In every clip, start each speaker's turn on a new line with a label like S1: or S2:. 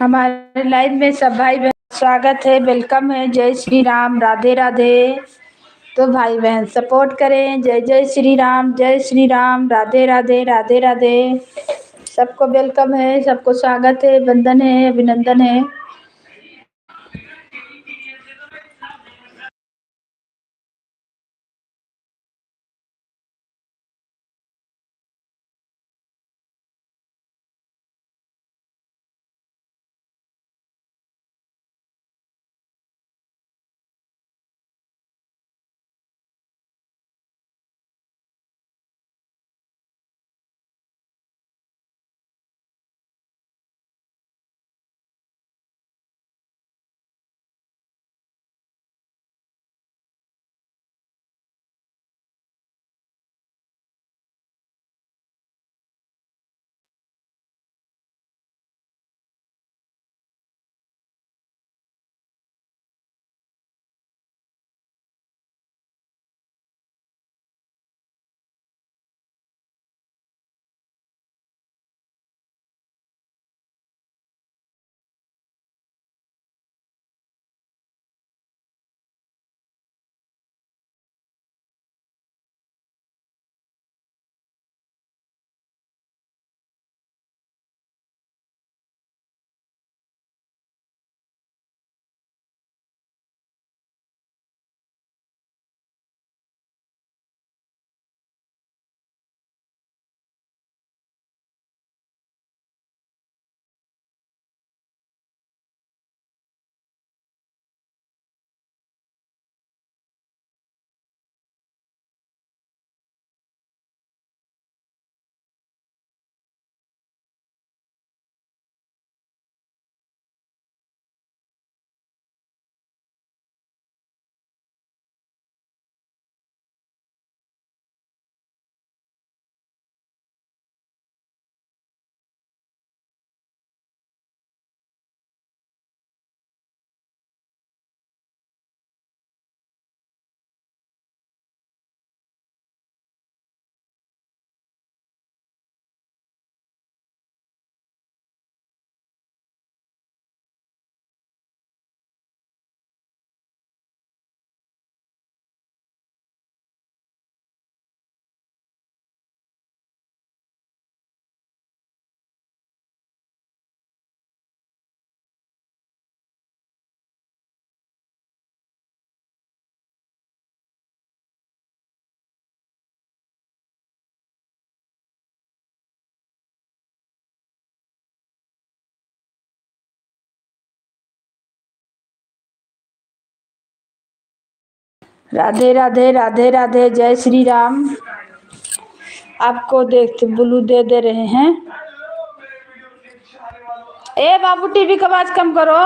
S1: हमारे लाइव में सब भाई बहन स्वागत है, वेलकम है। जय श्री राम, राधे राधे। तो भाई बहन सपोर्ट करें। जय जय श्री राम, जय श्री राम, राधे राधे, राधे राधे। सबको वेलकम है, सबको स्वागत है, वंदन है, अभिनंदन है। राधे राधे, राधे राधे, जय श्री राम। आपको देखते ब्लू दे रहे हैं। ए बाबू, टीवी का आवाज कम करो।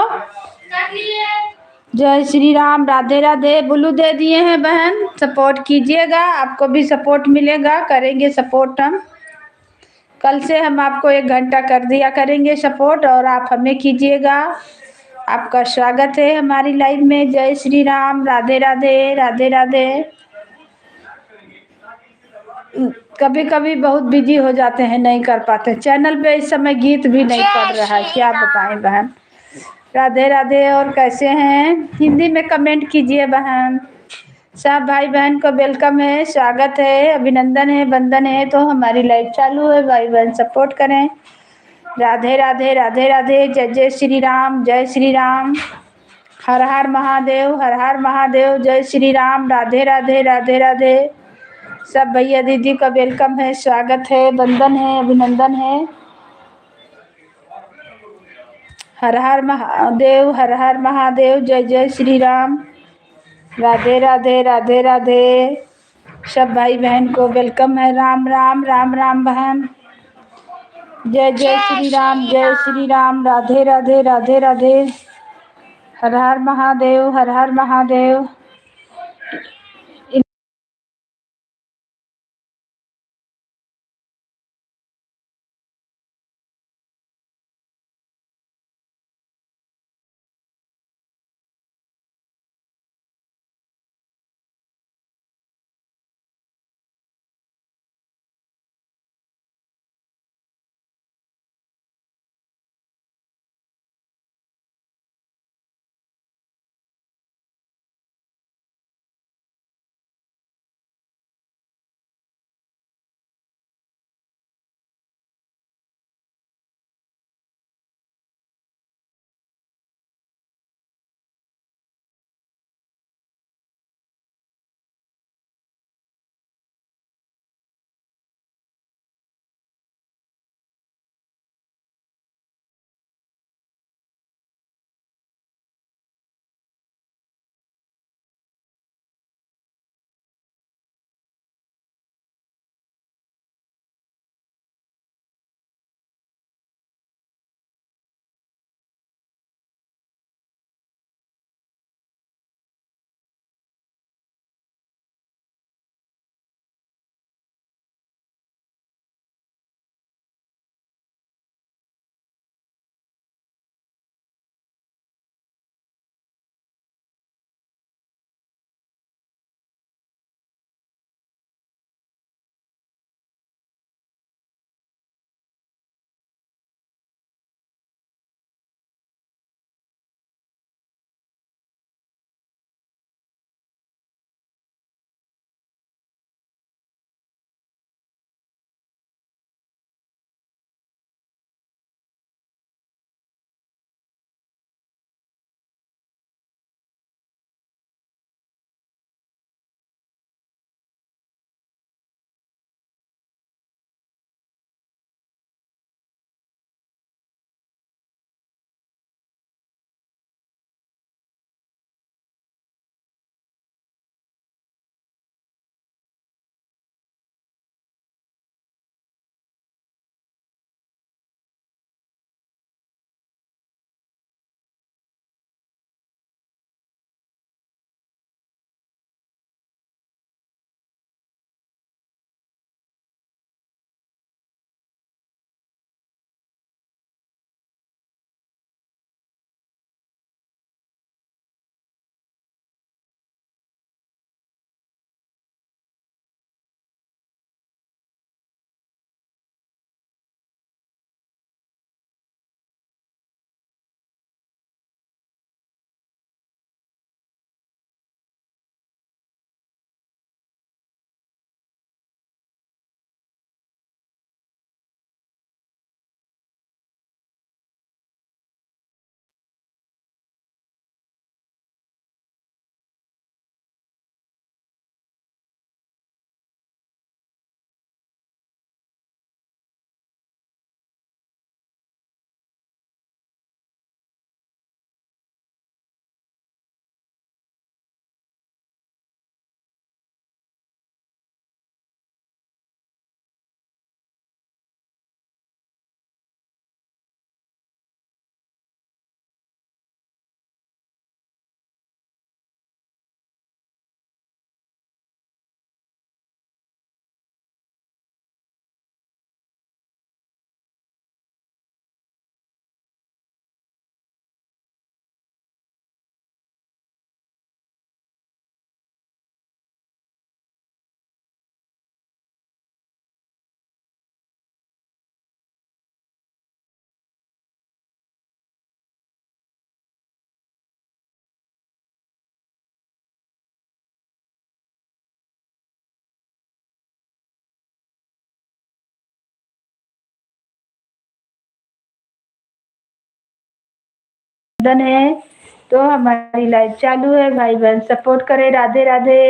S1: जय श्री राम, राधे राधे। ब्लू दे दिए हैं बहन, सपोर्ट कीजिएगा, आपको भी सपोर्ट मिलेगा। करेंगे सपोर्ट हम। कल से हम आपको 1 घंटा कर दिया करेंगे सपोर्ट, और आप हमें कीजिएगा। आपका स्वागत है हमारी लाइव में। जय श्री राम, राधे राधे, राधे राधे। कभी कभी बहुत बिजी हो जाते हैं, नहीं कर पाते। चैनल पे इस समय गीत भी नहीं पड़ रहा है, क्या बताएं बहन। राधे राधे। और कैसे हैं? हिंदी में कमेंट कीजिए बहन। सब भाई बहन को वेलकम है, स्वागत है, अभिनंदन है, वंदन है। तो हमारी लाइव चालू है, भाई बहन सपोर्ट करें। राधे राधे, राधे राधे, जय जय श्री राम, जय श्री राम। हर हर महादेव, हर हर महादेव, जय श्री राम, राधे राधे, राधे राधे। सब भैया दीदी का वेलकम है, स्वागत है, वंदन है, अभिनंदन है। हर हर महादेव, हर हर महादेव, जय जय श्री राम। राधे राधे, राधे राधे। सब भाई बहन को वेलकम है। राम राम, राम राम बहन। जय जय श्री राम, जय श्री राम, राधे राधे, राधे राधे। हर हर महादेव, हर हर महादेव। डन है। तो हमारी लाइव चालू है, भाई बहन सपोर्ट करें। राधे राधे।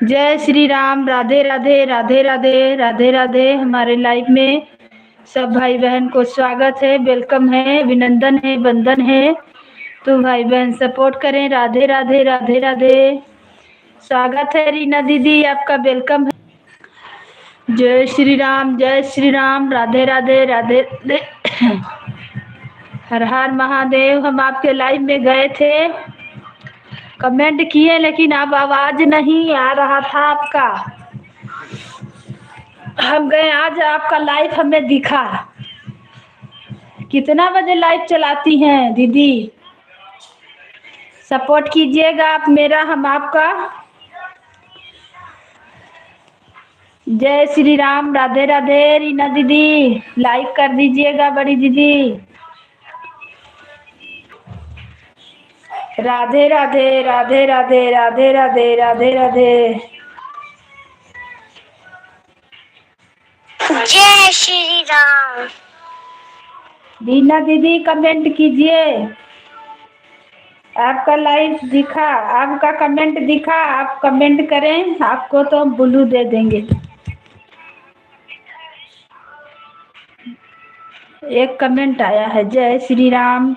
S1: जय श्री राम। राधे राधे राधे राधे राधे राधे। हमारे लाइव में सब भाई बहन को स्वागत है, वेलकम है, अभिनंदन है, वंदन है। तो भाई बहन सपोर्ट करें। राधे राधे राधे राधे। स्वागत है रीना दीदी, आपका वेलकम है। जय श्री राम, जय श्री राम। राधे राधे राधे राधे। हर हर महादेव। हम आपके लाइव में गए थे, कमेंट किए, लेकिन अब आवाज नहीं आ रहा था आपका। हम गए आज, आपका लाइव हमें दिखा। कितना बजे लाइव चलाती हैं दीदी? सपोर्ट कीजिएगा आप मेरा, हम आपका। जय श्री राम। राधे राधे रीना दीदी, लाइक कर दीजिएगा बड़ी दीदी। राधे राधे राधे राधे राधे राधे राधे राधे।
S2: जय श्री राम।
S1: रीना दीदी कमेंट कीजिए। आपका लाइव दिखा, आपका कमेंट दिखा, आप कमेंट करें, आपको तो हम ब्लू दे देंगे। एक कमेंट आया है, जय श्री राम।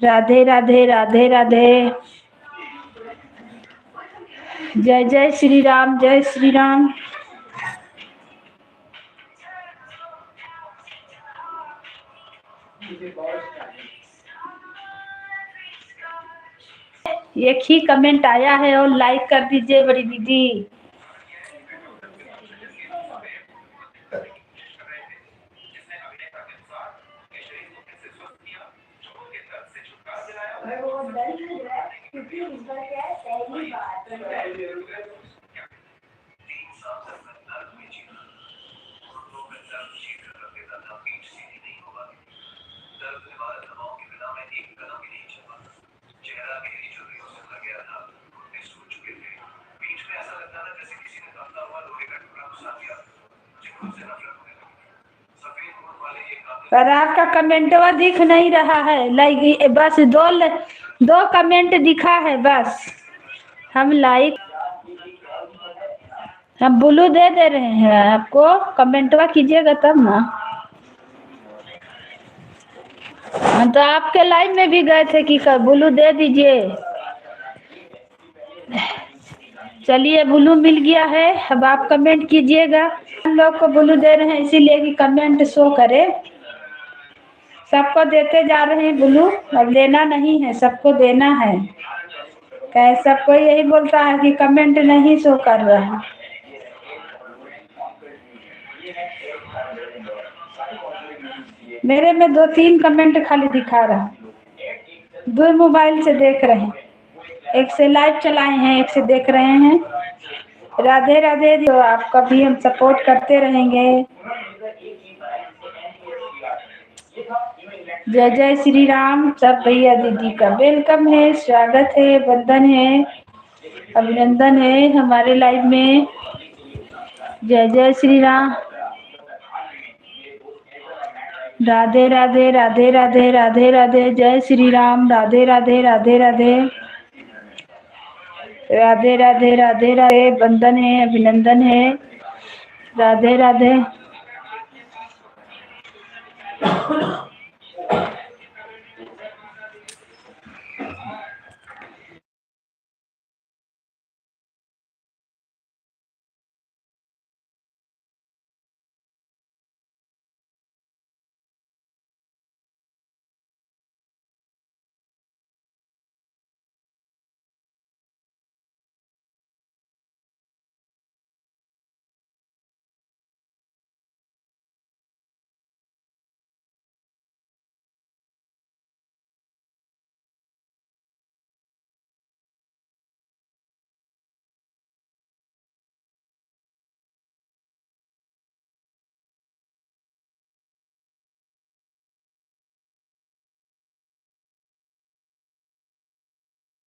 S1: राधे राधे राधे राधे। जय जय श्री राम, जय श्री राम। एक ही कमेंट आया है और लाइक कर दीजिए बड़ी दीदी। पर आपका कमेंटवा दिख नहीं रहा है, लाइक बस दो कमेंट दिखा है बस। हम लाइक, हम ब्लू दे दे रहे हैं आपको, कमेंटवा कीजिएगा तब ना। हम तो आपके लाइव में भी गए थे कि ब्लू दे दीजिए। चलिए ब्लू मिल गया है, अब आप कमेंट कीजिएगा। हम लोग को ब्लू दे रहे हैं इसीलिए कि कमेंट शो करे। सबको देते जा रहे हैं ब्लू, अब लेना नहीं है, सबको देना है। क्या सबको यही बोलता है कि कमेंट नहीं शो कर रहा है। मेरे में 2-3 कमेंट खाली दिखा रहा है। 2 मोबाइल से देख रहे हैं, एक से लाइव चलाए हैं, एक से देख रहे हैं। राधे राधे। तो आपका भी हम सपोर्ट करते रहेंगे। जय जय श्री राम। सब भैया दीदी का वेलकम है, स्वागत है, वंदन है, अभिनंदन है हमारे लाइव में। जय जय श्री राम। राधे राधे राधे राधे राधे राधे। जय श्री राम। राधे राधे राधे राधे राधे राधे राधे राधे। वंदन है, अभिनंदन है। राधे राधे।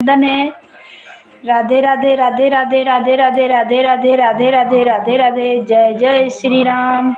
S1: वंदन है। राधे राधे राधे राधे राधे राधे राधे राधे राधे राधे राधे राधे। जय जय श्री राम।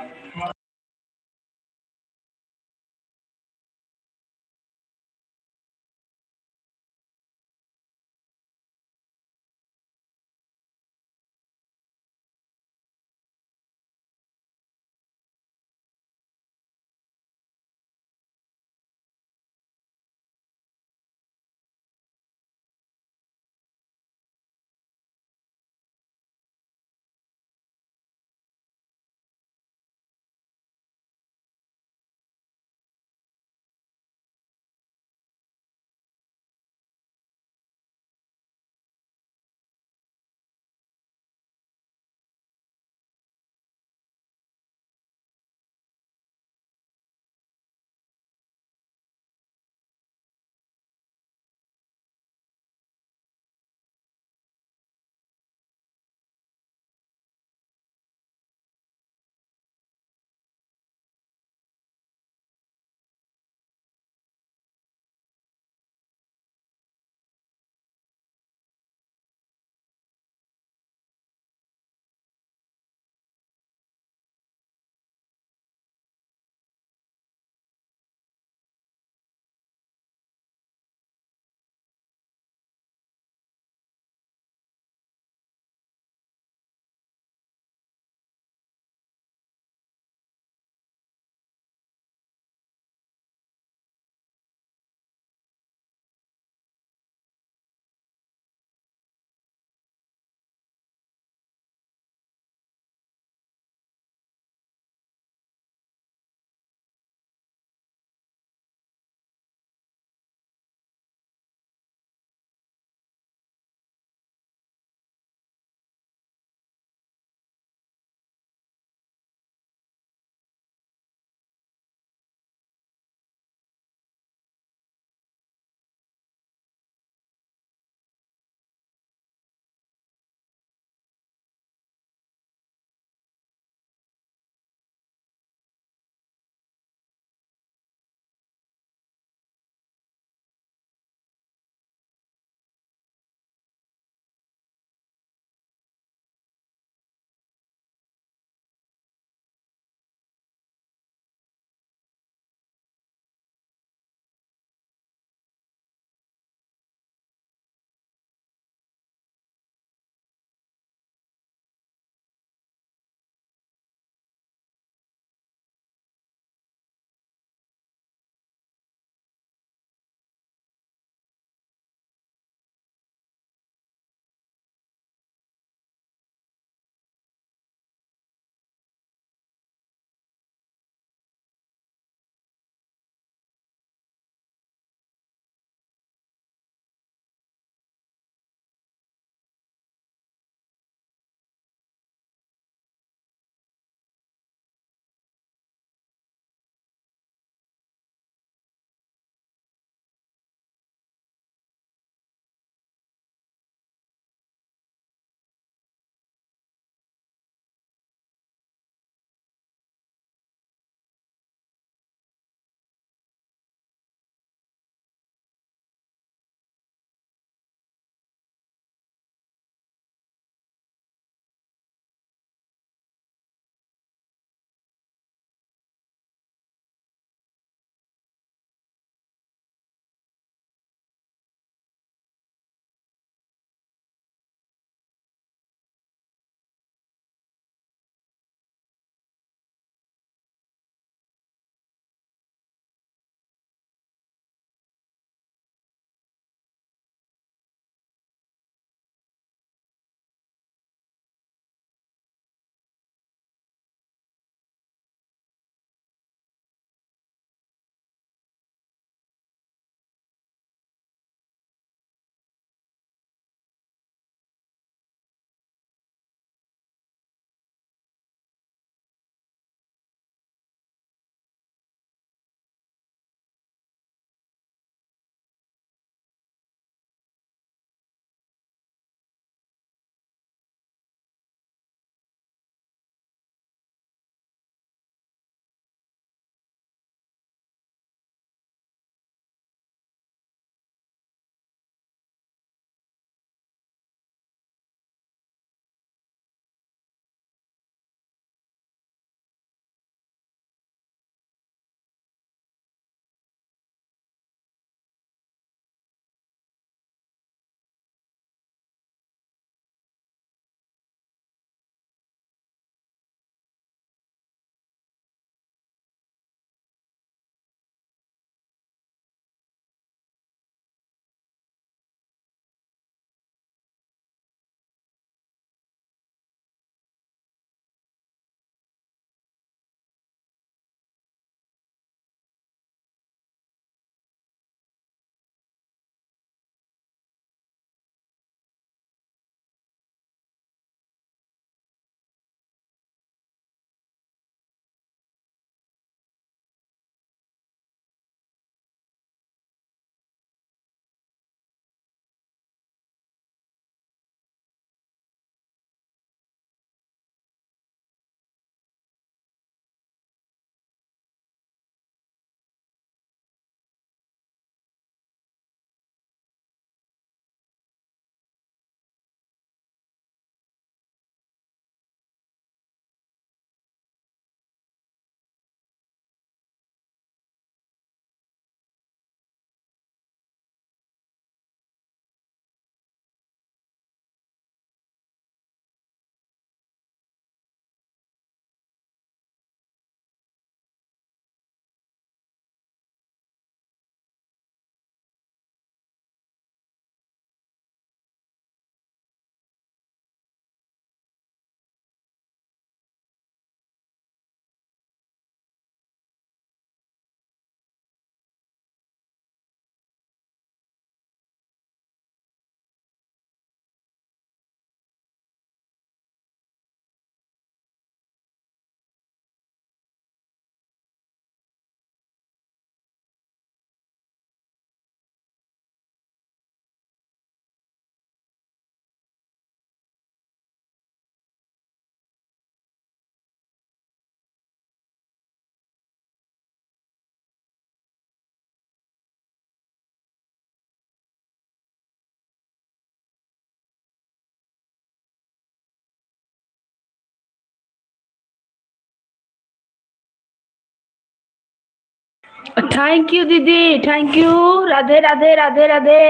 S1: थैंक यू दीदी, थैंक यू। राधे राधे राधे राधे।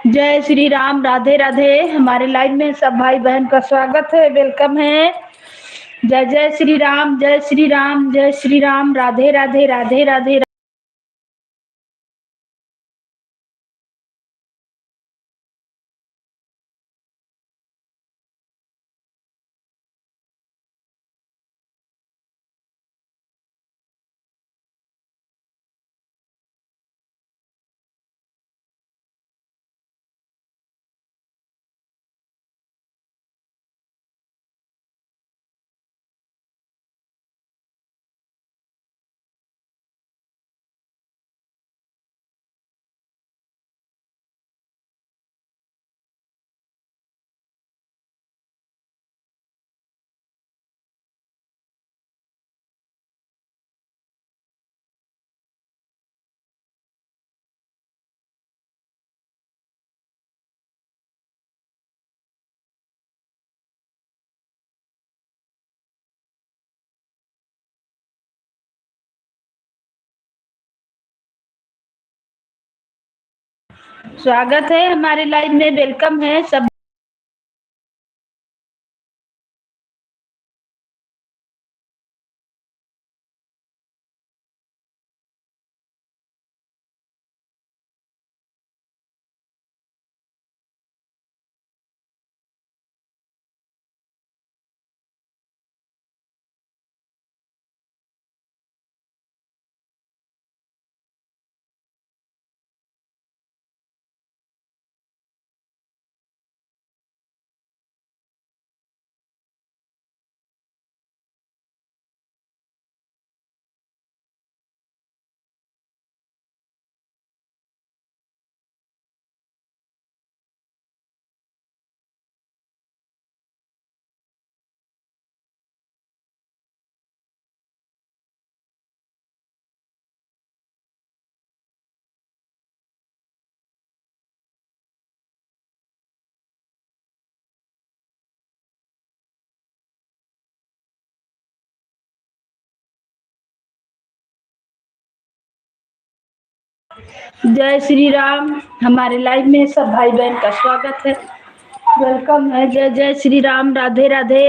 S1: जय श्री राम, राधे राधे। हमारे लाइव में सब भाई बहन का स्वागत है, वेलकम है। जय जय श्री राम, जय श्री राम, जय श्री राम। राधे राधे राधे राधे। स्वागत है हमारे लाइव में, वेलकम है सब। जय श्री राम, हमारे लाइव में सब भाई बहन का स्वागत है, वेलकम है। जय जय श्री राम, राधे राधे।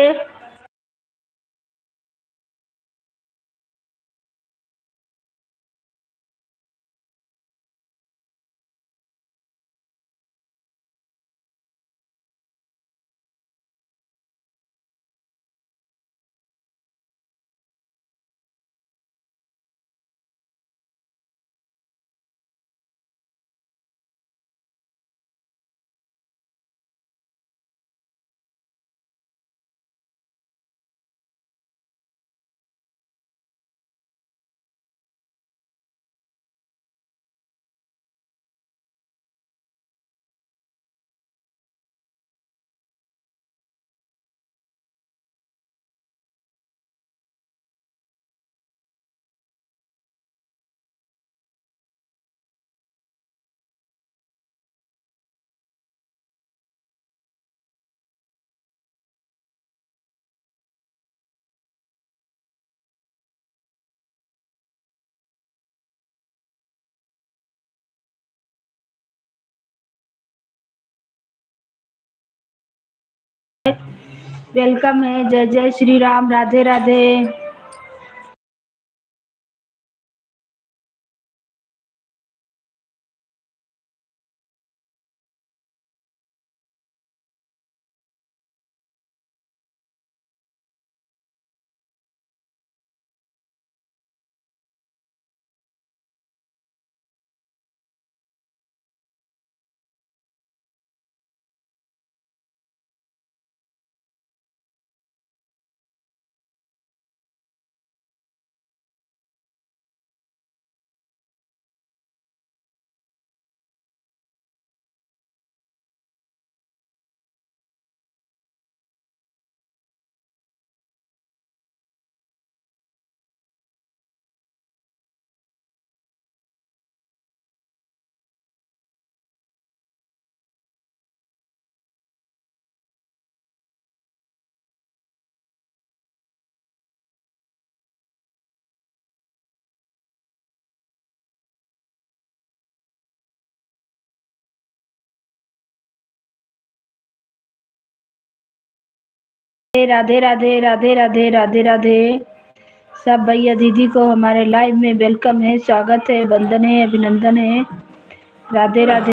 S1: वेलकम है, जय जय श्री राम, राधे राधे। राधे राधे, राधे राधे, राधे राधे। सब भैया दीदी को हमारे लाइव में वेलकम है, स्वागत है, वंदन है, अभिनंदन है, राधे राधे।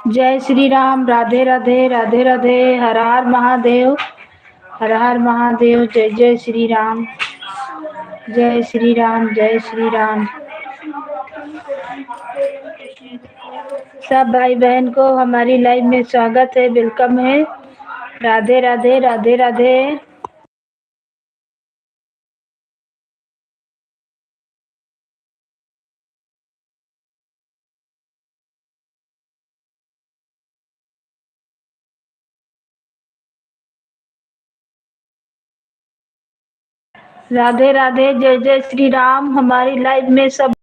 S1: जय श्री राम। राधे राधे, राधे राधे। हर हर महादेव, हर हर महादेव। जय जय श्री राम, जय श्री राम, जय श्री राम। सब भाई बहन को हमारी लाइव में स्वागत है, वेलकम है। राधे राधे, राधे राधे। राधे राधे, जय जय श्री राम। हमारी लाइव में सब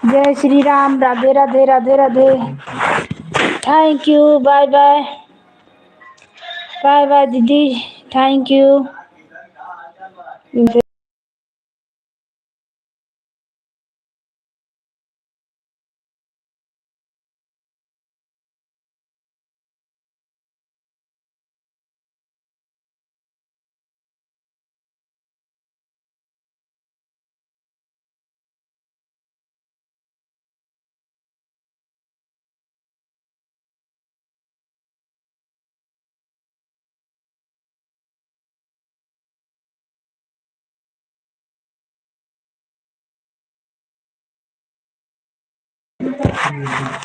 S1: Jai Shri Ram. Radhe Radhe Radhe Radhe. Thank you. Bye bye. Bye bye दीदी। Thank you.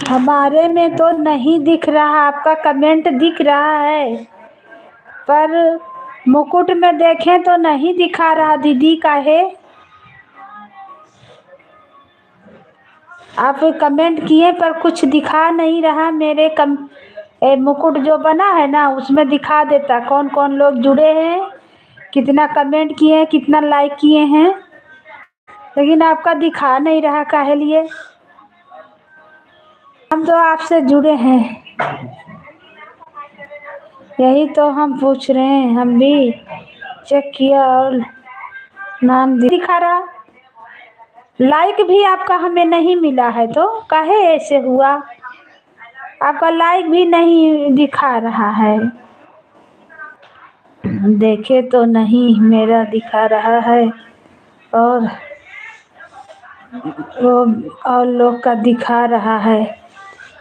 S1: हमारे में तो नहीं दिख रहा, आपका कमेंट दिख रहा है पर मुकुट में देखें तो नहीं दिखा रहा दीदी। का है आप कमेंट किए पर कुछ दिखा नहीं रहा। मेरे मुकुट जो बना है ना उसमें दिखा देता कौन कौन लोग जुड़े हैं, कितना कमेंट किए हैं, कितना लाइक किए हैं, लेकिन आपका दिखा नहीं रहा। काहे लिए? हम तो आपसे जुड़े हैं, यही तो हम पूछ रहे हैं। हम भी चेक किया और नाम दिखा रहा, लाइक भी आपका हमें नहीं मिला है। तो काहे ऐसे हुआ? आपका लाइक भी नहीं दिखा रहा है। देखे तो नहीं, मेरा दिखा रहा है और वो और लोग का दिखा रहा है।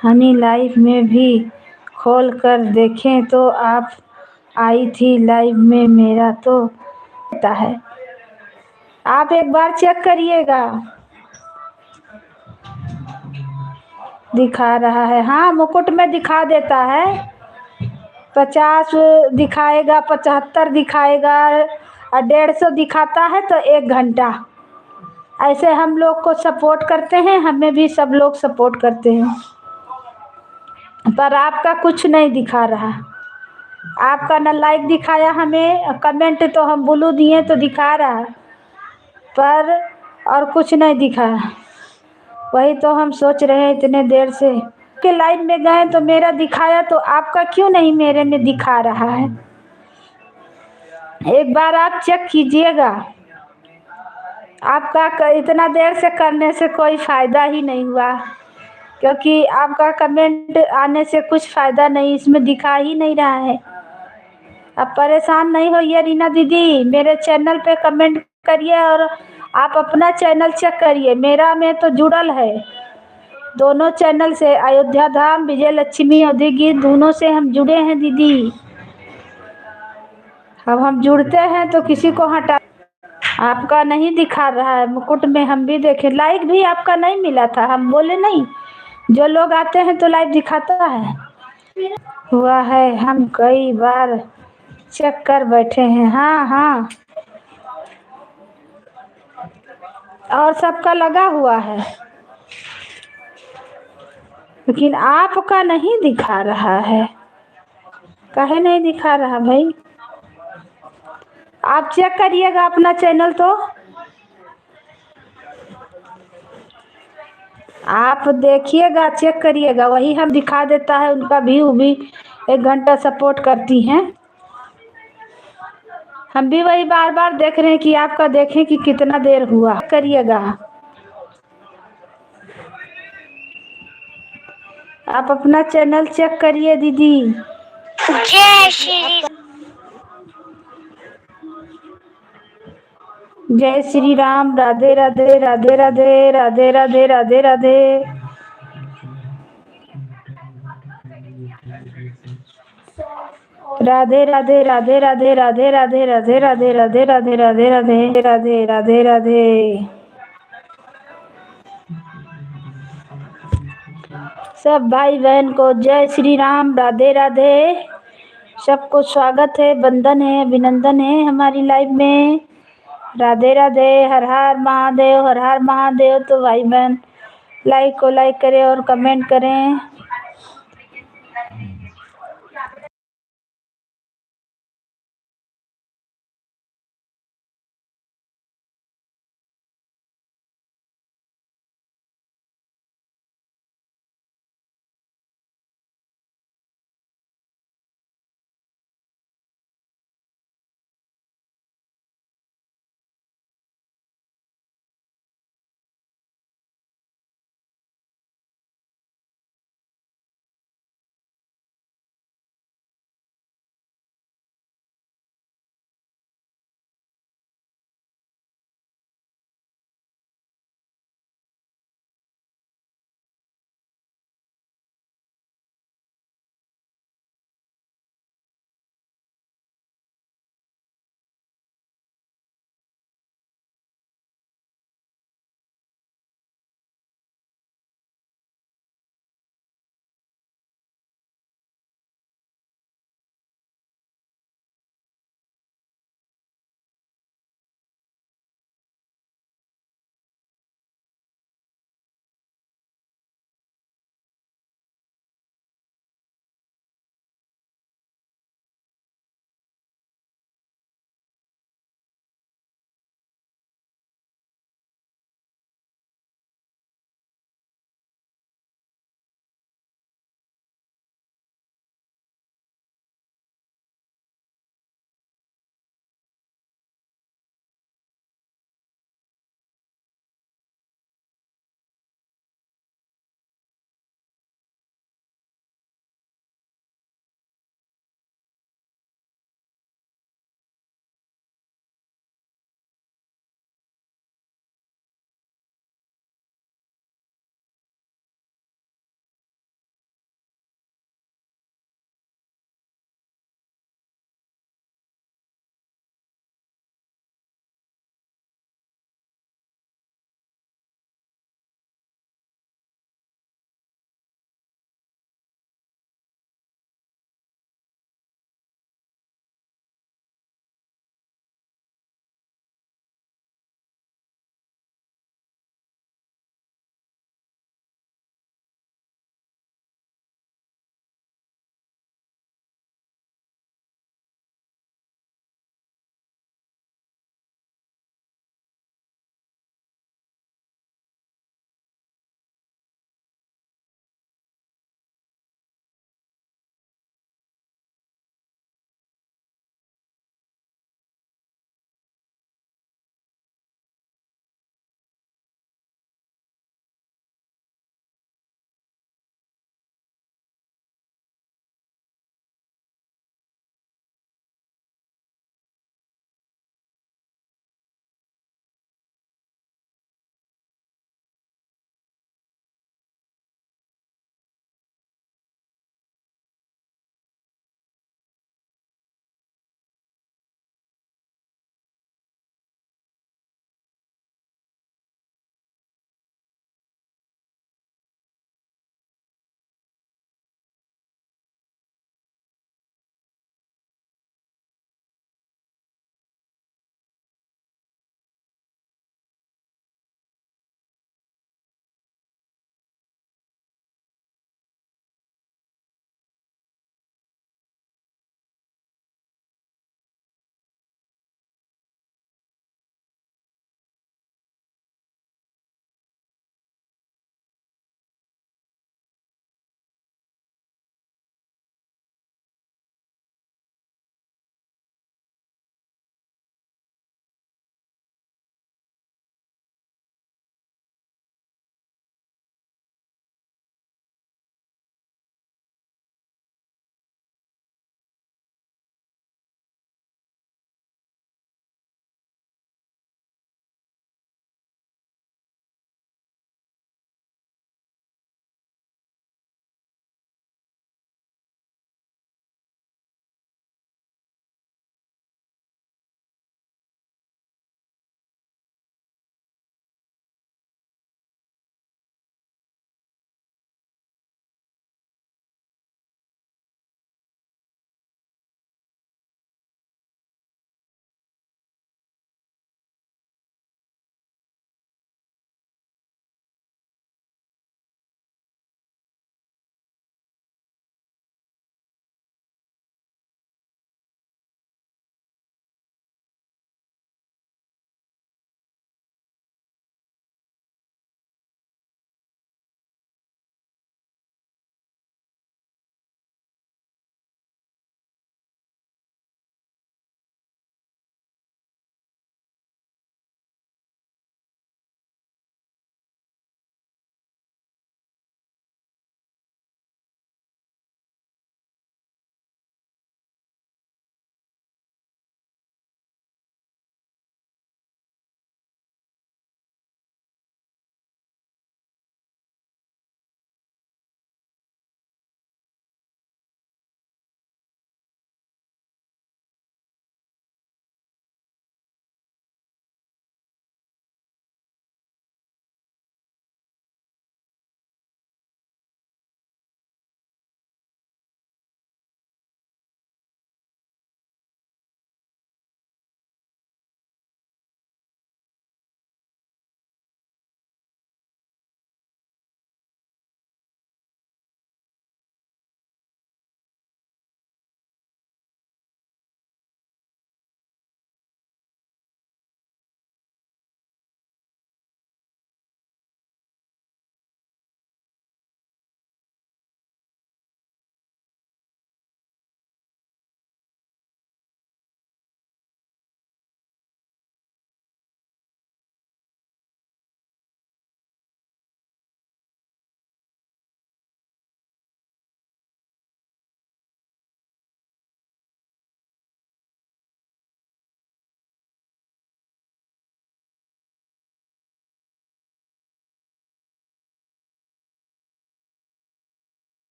S1: हनी लाइव में भी खोल कर देखें तो आप आई थी लाइव में, मेरा तो होता है। आप एक बार चेक करिएगा, दिखा रहा है। हाँ मुकुट में दिखा देता है, 50 दिखाएगा, 75 दिखाएगा और 150 दिखाता है तो 1 घंटा। ऐसे हम लोग को सपोर्ट करते हैं, हमें भी सब लोग सपोर्ट करते हैं, पर आपका कुछ नहीं दिखा रहा। आपका न लाइक दिखाया हमें, कमेंट तो हम ब्लू दिए तो दिखा रहा, पर और कुछ नहीं दिखा। वही तो हम सोच रहे हैं इतने देर से के लाइव में गए तो मेरा दिखाया, तो आपका क्यों नहीं मेरे में दिखा रहा है? एक बार आप चेक कीजिएगा। आपका इतना देर से करने से कोई फ़ायदा ही नहीं हुआ, क्योंकि आपका कमेंट आने से कुछ फ़ायदा नहीं, इसमें दिखा ही नहीं रहा है। अब परेशान नहीं होइए रीना दीदी, मेरे चैनल पे कमेंट करिए और आप अपना चैनल चेक करिए। मेरा में तो जुड़ल है दोनों चैनल से, अयोध्या धाम, विजय लक्ष्मी अवधी गीत, दोनों से हम जुड़े हैं दीदी। अब हम जुड़ते हैं तो किसी को हटा। आपका नहीं दिखा रहा है मुकुट में, हम भी देखे, लाइक भी आपका नहीं मिला था। हम बोले नहीं, जो लोग आते हैं तो लाइक दिखाता है। हुआ है, हम कई बार चेक कर बैठे हैं। हाँ हाँ, और सबका लगा हुआ है, लेकिन आपका नहीं दिखा रहा है। काहे नहीं दिखा रहा भाई? आप चेक करिएगा अपना चैनल, तो आप देखिएगा, चेक करिएगा, वही हम दिखा देता है। उनका व्यू भी 1 घंटा सपोर्ट करती हैं। हम भी वही बार बार देख रहे हैं कि आपका देखें कि कितना देर हुआ। करिएगा, आप अपना चैनल चेक करिए दीदी।
S2: जय श्री
S1: जय श्री राम। राधे राधे राधे राधे राधे राधे राधे राधे। राधे राधे राधे राधे राधे राधे राधे राधे राधे राधे राधे राधे राधे राधे राधे। सब भाई बहन को जय श्री राम, राधे राधे। सबको स्वागत है, वंदन है, अभिनंदन है हमारी लाइव में। राधे राधे। हर हर महादेव, हर हर महादेव। तो भाई बहन लाइक को लाइक करें और कमेंट करें।